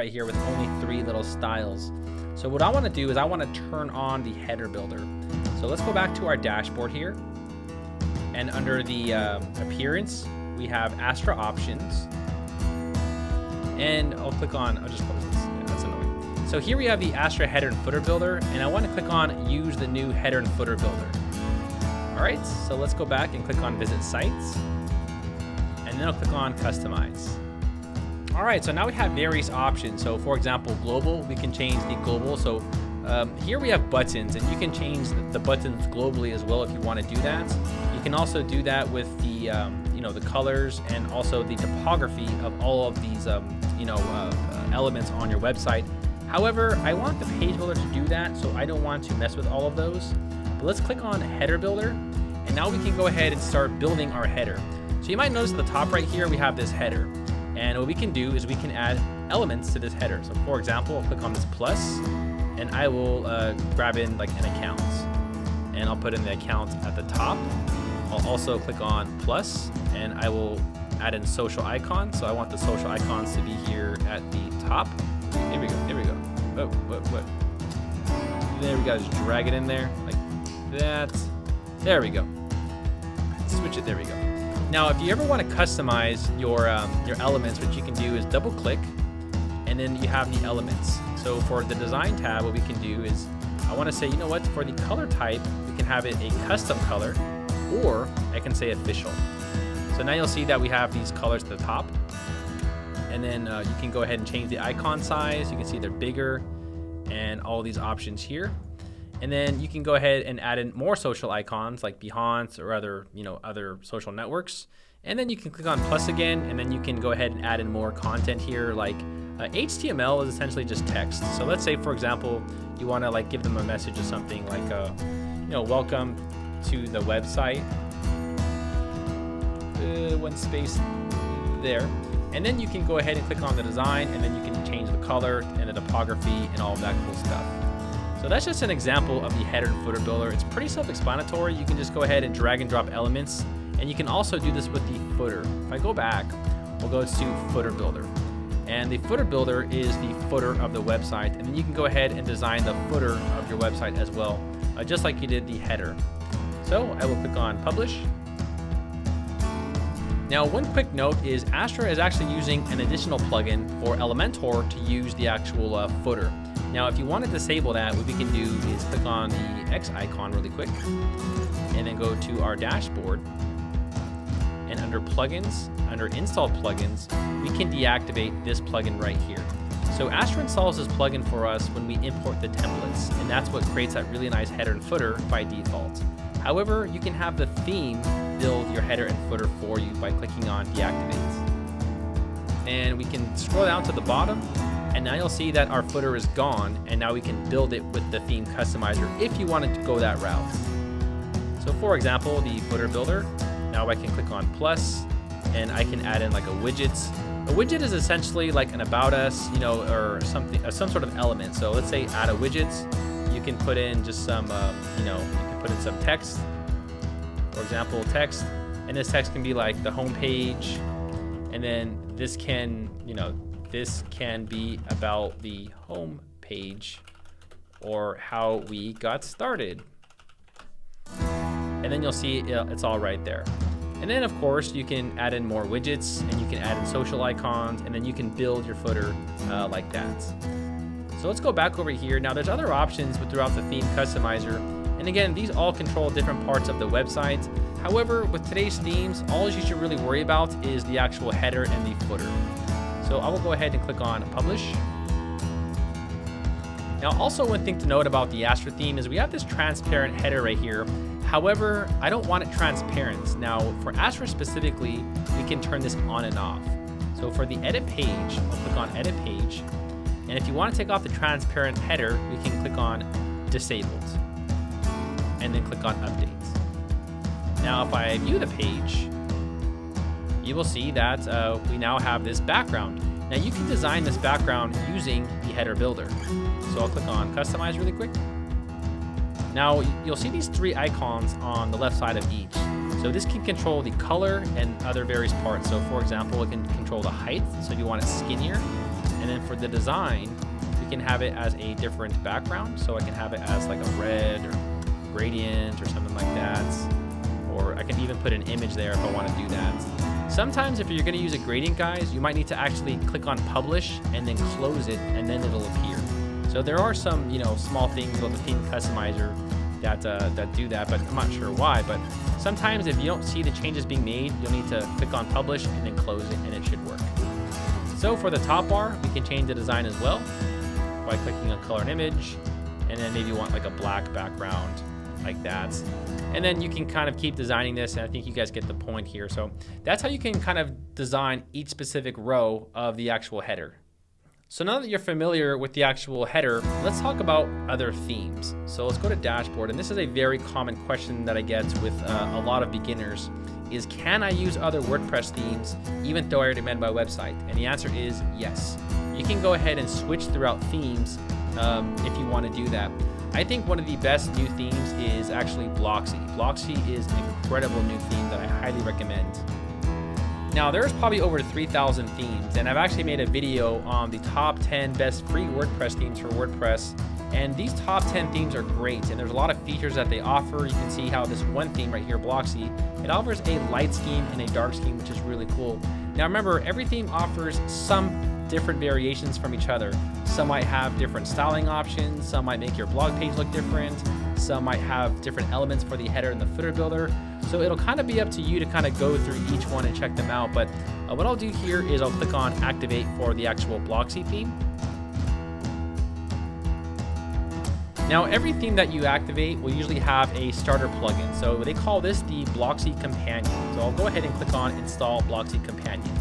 right here with only 3 little styles. So what I want to do is I want to turn on the header builder. So let's go back to our dashboard here. And under the appearance, we have Astra options. And I'll click on, I'll just close this. Yeah, that's annoying. So here we have the Astra header and footer builder. And I want to click on use the new header and footer builder. All right, so let's go back and click on visit sites. And then I'll click on customize. All right, so now we have various options. So for example, global, we can change the global. So here we have buttons, and you can change the buttons globally as well if you want to do that. You can also do that with the the colors and also the topography of all of these elements on your website. However, I want the page builder to do that, so I don't want to mess with all of those. But let's click on header builder, and now we can go ahead and start building our header. So you might notice at the top right here we have this header, and what we can do is we can add elements to this header. So for example, I'll click on this plus, and I will grab in like an account, and I'll put in the account at the top. I'll also click on plus, and I will add in social icons. So I want the social icons to be here at the top. Here we go. Here we go. What? There we go. Just drag it in there like that. There we go. Switch it. There we go. Now, if you ever want to customize your elements, what you can do is double click, and then you have the elements. So for the design tab, what we can do is I want to say, you know what, for the color type, we can have it a custom color, or I can say official. So now you'll see that we have these colors at the top, and then you can go ahead and change the icon size. You can see they're bigger, and all these options here. And then you can go ahead and add in more social icons like Behance or other social networks. And then you can click on plus again, and then you can go ahead and add in more content here, like HTML is essentially just text. So let's say, for example, you want to like give them a message or something like, welcome to the website. One space there. And then you can go ahead and click on the design, and then you can change the color and the topography and all of that cool stuff. So that's just an example of the header and footer builder. It's pretty self-explanatory. You can just go ahead and drag and drop elements, and you can also do this with the footer. If I go back, we'll go to footer builder. And the footer builder is the footer of the website, and then you can go ahead and design the footer of your website as well, just like you did the header. So I will click on publish. Now, one quick note is Astra is actually using an additional plugin for Elementor to use the actual footer. Now, if you want to disable that, what we can do is click on the X icon really quick, and then go to our dashboard. And under plugins, under install plugins, we can deactivate this plugin right here. So Astra installs this plugin for us when we import the templates, and that's what creates that really nice header and footer by default. However, you can have the theme build your header and footer for you by clicking on deactivate. And we can scroll down to the bottom, and now you'll see that our footer is gone, and now we can build it with the theme customizer if you wanted to go that route. So for example, the footer builder, now I can click on plus, and I can add in like a widget. A widget is essentially like an about us, or something, some sort of element. So let's say add a widget. You can put in just some, you can put in some text. For example, text, and this text can be like the home page, and then this can, this can be about the home page or how we got started. And then you'll see it's all right there. And then of course you can add in more widgets, and you can add in social icons, and then you can build your footer like that. So let's go back over here. Now there's other options throughout the theme customizer. And again, these all control different parts of the website. However, with today's themes, all you should really worry about is the actual header and the footer. So I will go ahead and click on publish. Now also one thing to note about the Astra theme is we have this transparent header right here. However, I don't want it transparent. Now for Astra specifically, we can turn this on and off. So for the edit page, I'll click on edit page. And if you want to take off the transparent header, we can click on disabled, and then click on update. Now if I view the page, you will see that we now have this background. Now you can design this background using the header builder. So I'll click on customize really quick. Now you'll see these 3 icons on the left side of each. So this can control the color and other various parts. So for example, it can control the height. So if you want it skinnier, And then for the design, we can have it as a different background. So I can have it as like a red or gradient or something like that. Or I can even put an image there if I want to do that. Sometimes if you're going to use a gradient, guys, you might need to actually click on publish and then close it, and then it'll appear. So there are some, small things with the theme customizer that do that, but I'm not sure why. But sometimes if you don't see the changes being made, you'll need to click on publish and then close it, and it should work. So for the top bar, we can change the design as well by clicking on color and image, and then maybe you want like a black background like that. And then you can kind of keep designing this, and I think you guys get the point here. So that's how you can kind of design each specific row of the actual header. So now that you're familiar with the actual header, let's talk about other themes. So let's go to dashboard, and this is a very common question that I get with a lot of beginners is, can I use other WordPress themes even though I already made my website? And the answer is yes. You can go ahead and switch throughout themes if you want to do that. I think one of the best new themes is actually Bloxy. Bloxy is an incredible new theme that I highly recommend. Now, there's probably over 3,000 themes, and I've actually made a video on the top 10 best free WordPress themes for WordPress. And these top 10 themes are great, and there's a lot of features that they offer. You can see how this one theme right here, Bloxy, it offers a light scheme and a dark scheme, which is really cool. Now remember, every theme offers some different variations from each other. Some might have different styling options, some might make your blog page look different, some might have different elements for the header and the footer builder. So it'll kind of be up to you to kind of go through each one and check them out. But what I'll do here is I'll click on activate for the actual Bloxy theme. Now, every theme that you activate will usually have a starter plugin. So they call this the Bloxy Companion. So I'll go ahead and click on Install Bloxy Companion.